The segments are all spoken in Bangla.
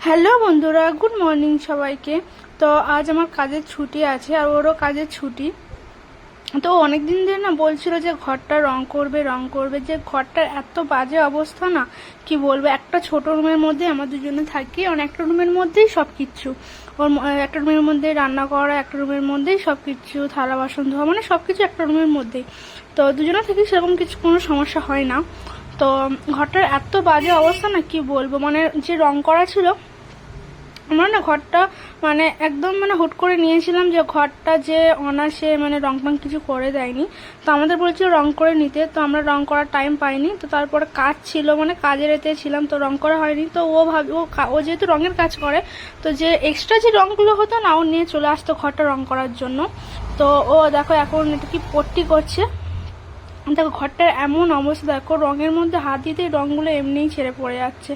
হ্যালো বন্ধুরা, গুড মর্নিং সবাইকে। তো আজ আমার কাজের ছুটি আছে আর ওরও কাজের ছুটি। তো অনেকদিন ধরে না বলছিল যে ঘরটা রং করবে, যে ঘরটার এত বাজে অবস্থা না কি বলবো। একটা ছোট রুমের মধ্যে আমরা দুজনে থাকি, একটা রুমের মধ্যেই সব কিছু। একটা রুমের মধ্যে রান্না করা, একটা রুমের মধ্যেই সব কিছু, থালা বাসন ধোয়া, মানে সব কিছু একটা রুমের মধ্যেই। তো দুজনে থেকে সেরকম কিছু কোনো সমস্যা হয় না। তো ঘরটার এত বাজে অবস্থা না কি বলবো, মানে যে রং করা ছিল আমরা না ঘরটা মানে একদম হুট করে নিয়েছিলাম যে ঘরটা যে অনাসে রং টং কিছু করে দেয়নি। তো আমাদের বলেছিল রং করে নিতে, তো আমরা রং করার টাইম পাইনি। তো তারপরে কাজ ছিল, কাজের এতে ছিলাম, তো রং করা হয়নি। তো ও যেহেতু রঙের কাজ করে, তো যে এক্সট্রা যে রঙগুলো হতো না ও নিয়ে চলে আসতো ঘরটা রং করার জন্য। তো ও দেখো এখন এটা কি পট্টি করছে। দেখো ঘরটার এমন অবস্থা, দেখো রঙের মধ্যে হাত দিতেই রঙগুলো এমনিই ছেড়ে পড়ে যাচ্ছে।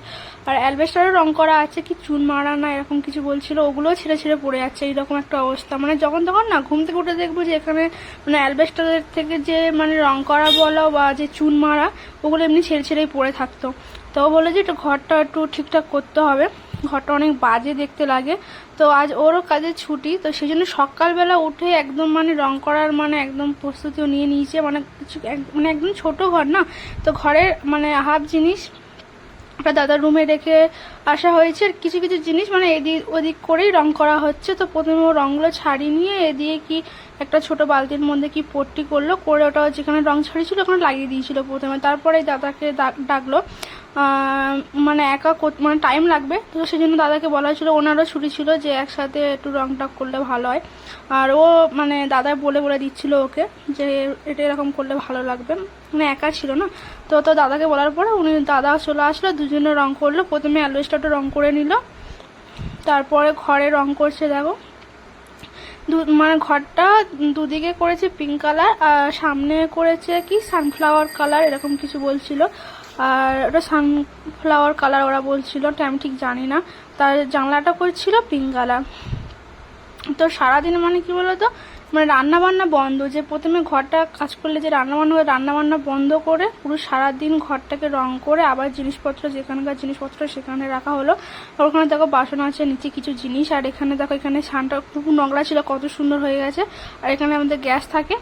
আর অ্যালবেস্টারও রং করা আছে, কি চুন মারা না এরকম কিছু বলছিল, ওগুলোও ছেড়ে ছেড়ে পড়ে যাচ্ছে। এইরকম একটা অবস্থা, যখন তখন না ঘুম থেকে উঠে দেখবো যে এখানে অ্যালবেস্টারের থেকে যে রং করা বলো বা যে চুন মারা, ওগুলো এমনি ছেড়ে ছেড়েই পড়ে থাকতো। তো বলে যে ঘরটা একটু ঠিকঠাক করতে হবে, ঘরটা অনেক বাজে দেখতে লাগে। তো আজ ওরও কাজের ছুটি, তো সেই জন্য সকালবেলা উঠে একদম রং করার একদম প্রস্তুতিও নিয়ে নিয়েছে। কিছু একদম ছোট ঘর না, তো ঘরের হাফ জিনিস একটা দাদার রুমে রেখে আসা হয়েছে। আর কিছু কিছু জিনিস এদিক ওদিক করেই রং করা হচ্ছে। তো প্রথমে ও রঙগুলো ছাড়িয়ে নিয়ে এদিকে কি একটা ছোট বালতির মধ্যে কি পট্টি করলো, করে ওটা যেখানে রং ছাড়িয়েছিল ওখানে লাগিয়ে দিয়েছিল প্রথমে। তারপরে দাদাকে ডাকলো, একা টাইম লাগবে, তো সেই জন্য দাদাকে বলা হয়েছিল, ওনারও ছুটি ছিল, যে একসাথে একটু রংটা করলে ভালো হয়। আর ও দাদা বলে বলে দিচ্ছিল ওকে যে এটা এরকম করলে ভালো লাগবে, একা ছিল না। তো দাদাকে বলার পরে দাদা চলে আসলো, দুজনে রং করলো। প্রথমে অ্যালবেস্টারটা রং করে নিল, তারপরে ঘরে রং করছে। দেখো ঘরটা দুদিকে করেছে পিঙ্ক কালার, আর সামনে করেছে কি সানফ্লাওয়ার কালার এরকম কিছু বলছিল। আর ওটা সানফ্লাওয়ার কালার ওরা বলছিল, আমি ঠিক জানি না। তার জানলাটা করেছিল পিঙ্ক কালার। তো সারাদিন কি বলতো, রান্না বান্না বন্ধ, যে প্রথমে ঘরটা কাজ করলে যে রান্না বান্না বন্ধ করে পুরো সারাদিন ঘরটাকে রং করে আবার জিনিসপত্র যেখানকার জিনিসপত্র সেখানে রাখা হলো। ওখানে দেখো বাসন আছে, নিচে কিছু জিনিস। আর এখানে দেখো এখানে ছানটা খুব নোংরা ছিল, কত সুন্দর হয়ে গেছে। আর এখানে আমাদের গ্যাস থাকে।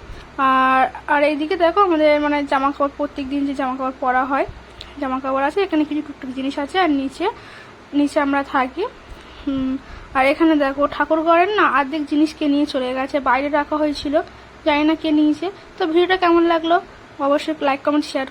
আর এইদিকে দেখো আমাদের জামা কাপড়, প্রত্যেক দিন যে জামা কাপড় পরা হয় জামা কাপড় আছে। এখানে কিছু টুকটুক জিনিস আছে। আর নিচে আমরা থাকি। আর এখানে দেখো ঠাকুর ঘরের না অর্ধেক জিনিস কে নিয়ে চলে গেছে, বাইরে রাখা হয়েছিল, জানি না কে নিয়েছে। তো ভিডিওটা কেমন লাগলো অবশ্যই লাইক কমেন্ট শেয়ার